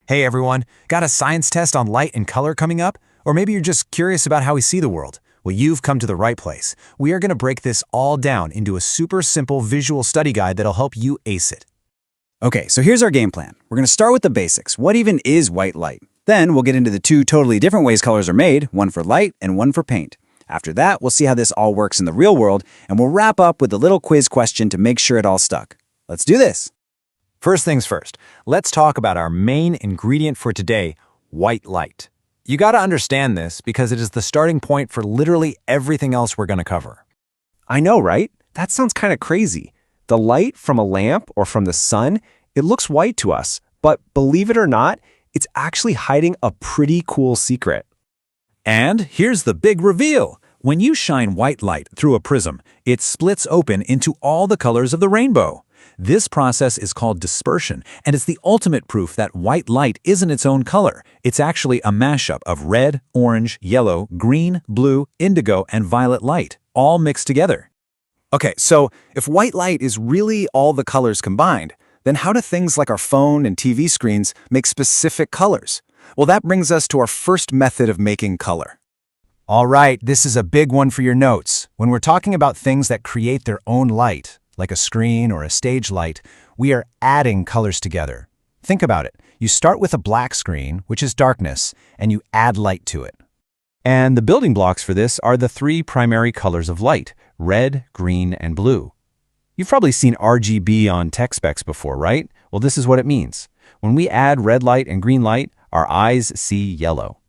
Hey everyone, got a science test on light and color coming up? Or maybe you're just curious about how we see the world? Well, you've come to the right place. We are going to break this all down into a super simple visual study guide that'll help you ace it. Okay, so here's our game plan. We're going to start with the basics. What even is white light? Then we'll get into the two totally different ways colors are made, one for light and one for paint. After that, we'll see how this all works in the real world, and we'll wrap up with a little quiz question to make sure it all stuck. Let's do this. First things first, let's talk about our main ingredient for today, white light. You got to understand this because it is the starting point for literally everything else we're going to cover. I know, right? That sounds kind of crazy. The light from a lamp or from the sun, it looks white to us, but believe it or not, it's actually hiding a pretty cool secret. And here's the big reveal. When you shine white light through a prism, it splits open into all the colors of the rainbow. This process is called dispersion, and it's the ultimate proof that white light isn't its own color. It's actually a mashup of red, orange, yellow, green, blue, indigo, and violet light, all mixed together. Okay, so if white light is really all the colors combined, then how do things like our phone and TV screens make specific colors? Well, that brings us to our first method of making color. All right, this is a big one for your notes. When we're talking about things that create their own light, like a screen or a stage light, we are adding colors together. Think about it. You start with a black screen, which is darkness, and you add light to it. And the building blocks for this are the three primary colors of light: red, green, and blue. You've probably seen RGB on tech specs before, right? Well, this is what it means. When we add red light and green light, our eyes see yellow.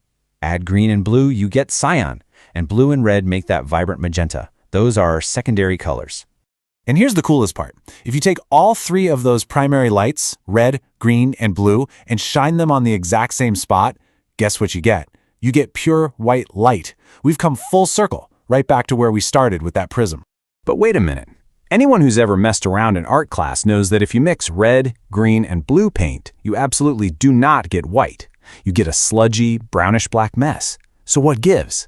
Add green and blue, you get cyan, and blue and red make that vibrant magenta. Those are our secondary colors. And here's the coolest part. If you take all three of those primary lights, red, green, and blue, and shine them on the exact same spot, guess what you get? You get pure white light. We've come full circle, right back to where we started with that prism. But wait a minute. Anyone who's ever messed around in art class knows that if you mix red, green, and blue paint, you absolutely do not get white. You get a sludgy, brownish-black mess. So what gives?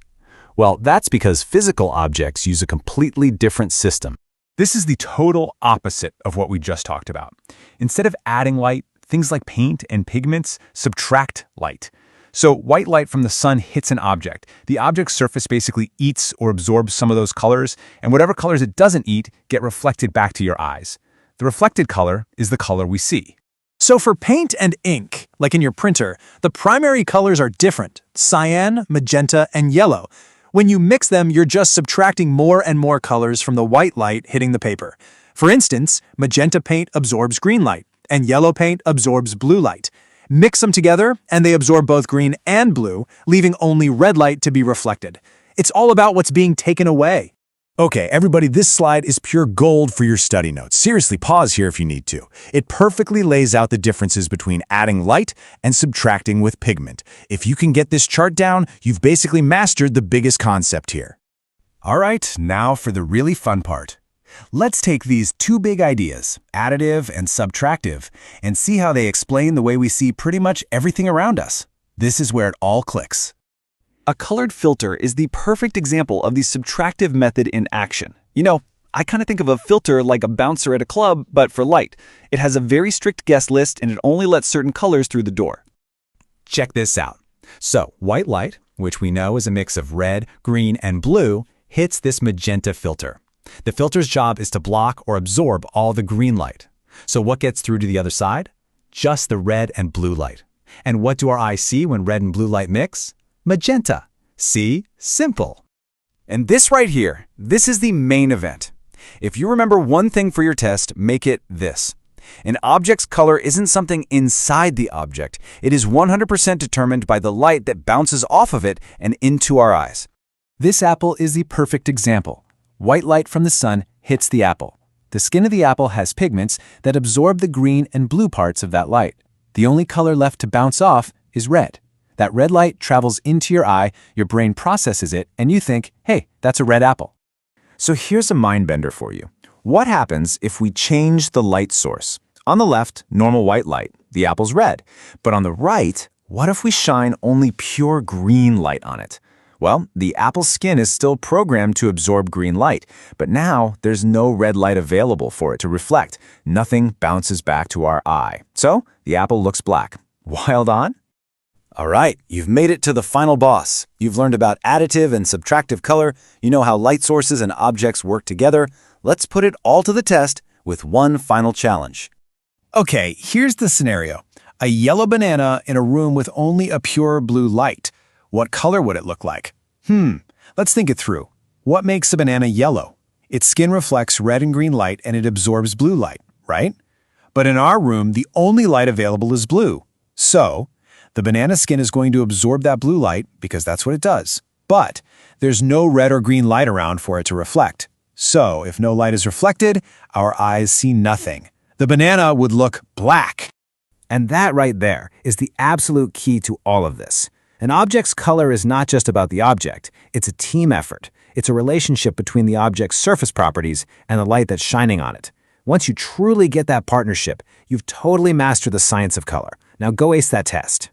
Well, that's because physical objects use a completely different system. This is the total opposite of what we just talked about. Instead of adding light, things like paint and pigments subtract light. So white light from the sun hits an object. The object's surface basically eats or absorbs some of those colors, and whatever colors it doesn't eat get reflected back to your eyes. The reflected color is the color we see. So for paint and ink, like in your printer, the primary colors are different: cyan, magenta, and yellow. When you mix them, you're just subtracting more and more colors from the white light hitting the paper. For instance, magenta paint absorbs green light, and yellow paint absorbs blue light. Mix them together, and they absorb both green and blue, leaving only red light to be reflected. It's all about what's being taken away. Okay, everybody, this slide is pure gold for your study notes. Seriously, pause here if you need to. It perfectly lays out the differences between adding light and subtracting with pigment. If you can get this chart down, you've basically mastered the biggest concept here. All right, now for the really fun part. Let's take these two big ideas, additive and subtractive, and see how they explain the way we see pretty much everything around us. This is where it all clicks. A colored filter is the perfect example of the subtractive method in action. You know, I kind of think of a filter like a bouncer at a club, but for light. It has a very strict guest list, and it only lets certain colors through the door. Check this out. So, white light, which we know is a mix of red, green, and blue, hits this magenta filter. The filter's job is to block or absorb all the green light. So what gets through to the other side? Just the red and blue light. And what do our eyes see when red and blue light mix? Magenta. See? Simple. And this right here, this is the main event. If you remember one thing for your test, make it this. An object's color isn't something inside the object. It is 100% determined by the light that bounces off of it and into our eyes. This apple is the perfect example. White light from the sun hits the apple. The skin of the apple has pigments that absorb the green and blue parts of that light. The only color left to bounce off is red. That red light travels into your eye, your brain processes it, and you think, hey, that's a red apple. So here's a mind bender for you. What happens if we change the light source? On the left, normal white light, the apple's red. But on the right, what if we shine only pure green light on it? Well, the apple's skin is still programmed to absorb green light, but now there's no red light available for it to reflect. Nothing bounces back to our eye. So the apple looks black. Wild on? All right, you've made it to the final boss. You've learned about additive and subtractive color. You know how light sources and objects work together. Let's put it all to the test with one final challenge. Okay, here's the scenario. A yellow banana in a room with only a pure blue light. What color would it look like? Let's think it through. What makes a banana yellow? Its skin reflects red and green light and it absorbs blue light, right? But in our room, the only light available is blue. So, the banana skin is going to absorb that blue light because that's what it does. But there's no red or green light around for it to reflect. So, if no light is reflected, our eyes see nothing. The banana would look black. And that right there is the absolute key to all of this. An object's color is not just about the object, it's a team effort. It's a relationship between the object's surface properties and the light that's shining on it. Once you truly get that partnership, you've totally mastered the science of color. Now go ace that test.